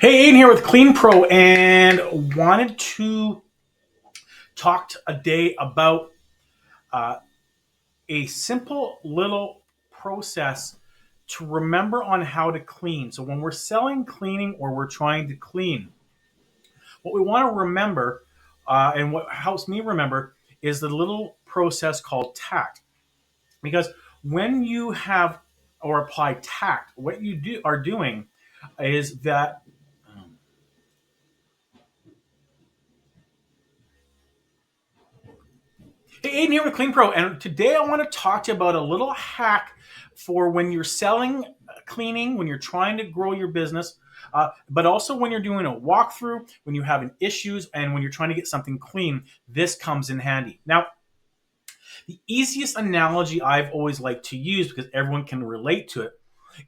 Hey, Aiden here with Clean Pro, and wanted to talk a day about uh, a simple little process to remember on how to clean. So when we're selling cleaning or we're trying to clean, what we want to remember, and what helps me remember, is the little process called tact. Because when you have or apply tact, what you are doing is that. Hey, Aiden here with Clean Pro, and today I want to talk to you about a little hack for when you're selling cleaning, when you're trying to grow your business, but also when you're doing a walkthrough, when you're having issues, and when you're trying to get something clean. This comes in handy. Now, the easiest analogy I've always liked to use because everyone can relate to it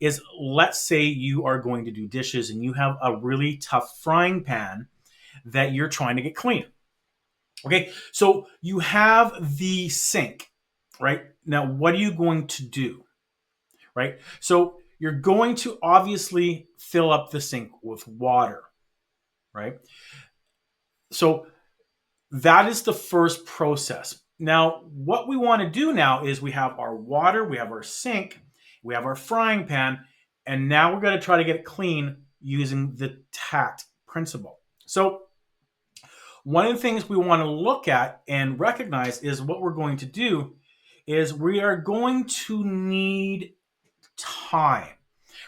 is, let's say you are going to do dishes and you have a really tough frying pan that you're trying to get clean. Okay, so you have the sink, right? Now, what are you going to do, right? So you're going to obviously fill up the sink with water, right? So that is the first process. Now, what we want to do now is we have our water, we have our sink, we have our frying pan, and now we're going to try to get it clean using the tact principle. So one of the things we want to look at and recognize is what we're going to do is we are going to need time,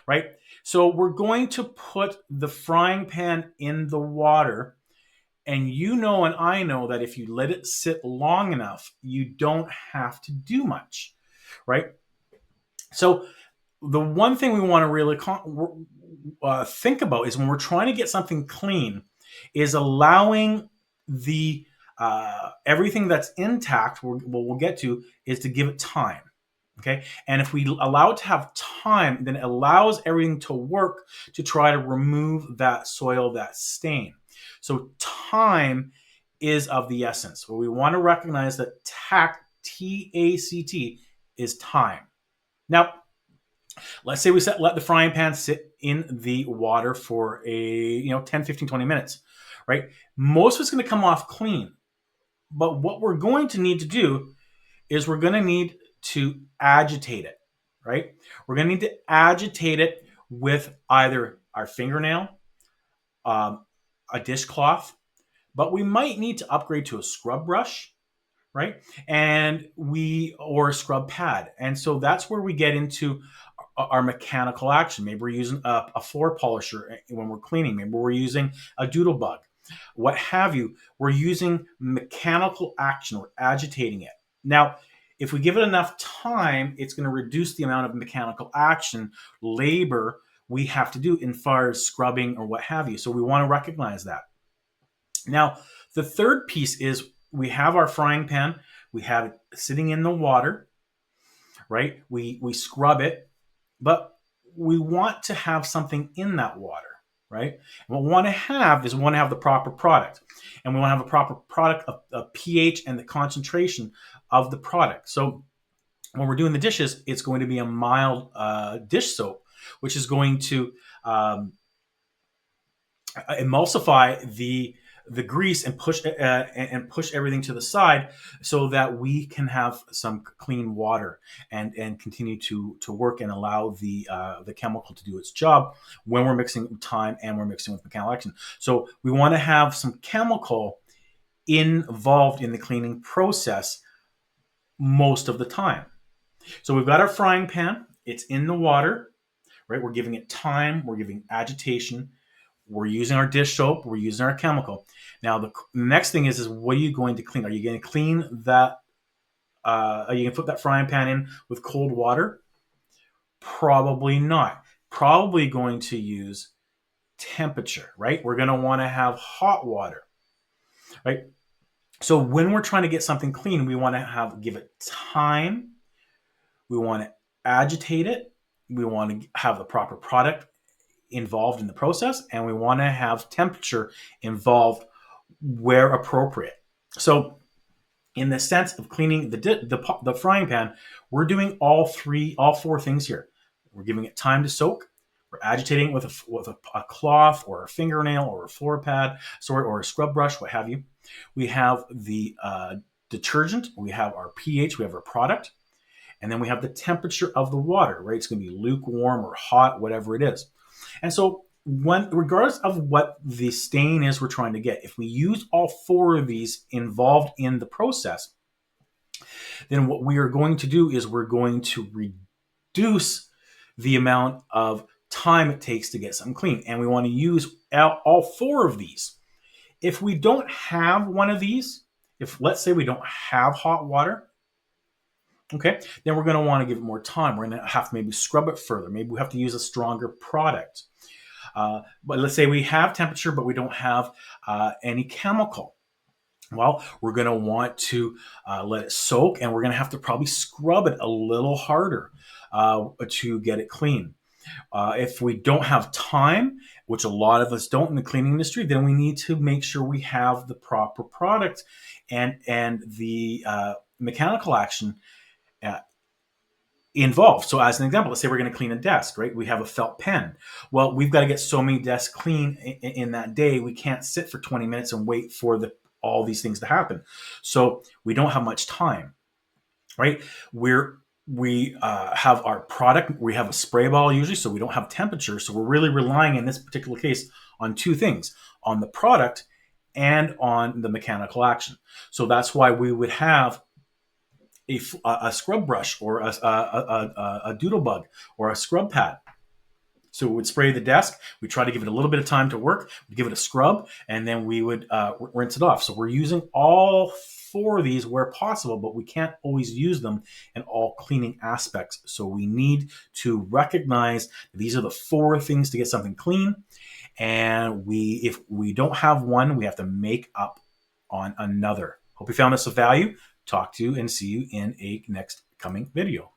right? So we're going to put the frying pan in the water, and you know and I know that if you let it sit long enough, you don't have to do much, right? So the one thing we want to really think about is when we're trying to get something clean is allowing the everything that's intact, what we'll get to, is to give it time. Okay. And if we allow it to have time, then it allows everything to work to try to remove that soil, that stain. So time is of the essence. Where we want to recognize that tact, TACT, is time. Now, let's say we let the frying pan sit in the water for 10, 15, 20 minutes, right? Most of it's going to come off clean. But what we're going to need to do is we're going to need to agitate it, right? We're going to need to agitate it with either our fingernail, a dishcloth, but we might need to upgrade to a scrub brush, right? Or a scrub pad. And so that's where we get into our mechanical action. Maybe we're using a floor polisher when we're cleaning. Maybe we're using a doodle bug, what have you. We're using mechanical action. We're agitating it. Now, if we give it enough time, it's going to reduce the amount of mechanical action, labor we have to do in far as scrubbing or what have you. So we want to recognize that. Now, the third piece is we have our frying pan. We have it sitting in the water, right? We scrub it, but we want to have something in that water, right? And what we want to have is we want to have the proper product. And we want to have a proper product of pH and the concentration of the product. So when we're doing the dishes, it's going to be a mild dish soap, which is going to emulsify the grease and push everything to the side so that we can have some clean water and continue to work and allow the chemical to do its job when we're mixing with time and we're mixing with mechanical action. So we want to have some chemical involved in the cleaning process most of the time. So we've got our frying pan, it's in the water, right? We're giving it time, we're giving agitation, we're using our dish soap, we're using our chemical. Now, the next thing is what are you going to clean? Are you going to clean that? Are you going to put that frying pan in with cold water? Probably not. Probably going to use temperature, right? We're going to want to have hot water, right? So when we're trying to get something clean, we want to give it time. We want to agitate it. We want to have the proper product involved in the process, and we want to have temperature involved where appropriate. So in the sense of cleaning the frying pan, we're doing all four things here. We're giving it time to soak, We're agitating with a cloth or a fingernail or a floor pad, sorry, or a scrub brush, what have you. We have the detergent, we have our pH, we have our product, and then we have the temperature of the water, right? It's going to be lukewarm or hot, whatever it is. And so regardless of what the stain is we're trying to get, if we use all four of these involved in the process, then what we are going to do is we're going to reduce the amount of time it takes to get something clean. And we want to use all four of these. If we don't have one of these, if let's say we don't have hot water, okay, then we're going to want to give it more time. We're going to have to maybe scrub it further. Maybe we have to use a stronger product. But let's say we have temperature, but we don't have any chemical. Well, we're going to want to let it soak, and we're going to have to probably scrub it a little harder to get it clean. If we don't have time, which a lot of us don't in the cleaning industry, then we need to make sure we have the proper product and the mechanical action involved. So as an example, let's say we're going to clean a desk, right? We have a felt pen. Well, we've got to get so many desks clean in that day. We can't sit for 20 minutes and wait for all these things to happen. So we don't have much time, right? We have our product. We have a spray bottle usually, so we don't have temperature. So we're really relying in this particular case on two things, on the product and on the mechanical action. So that's why we would have a scrub brush or a doodle bug or a scrub pad. So we would spray the desk. We try to give it a little bit of time to work. We'd give it a scrub, and then we would rinse it off. So we're using all four of these where possible, but we can't always use them in all cleaning aspects. So we need to recognize these are the four things to get something clean. And if we don't have one, we have to make up on another. Hope you found this of value. Talk to you and see you in a next coming video.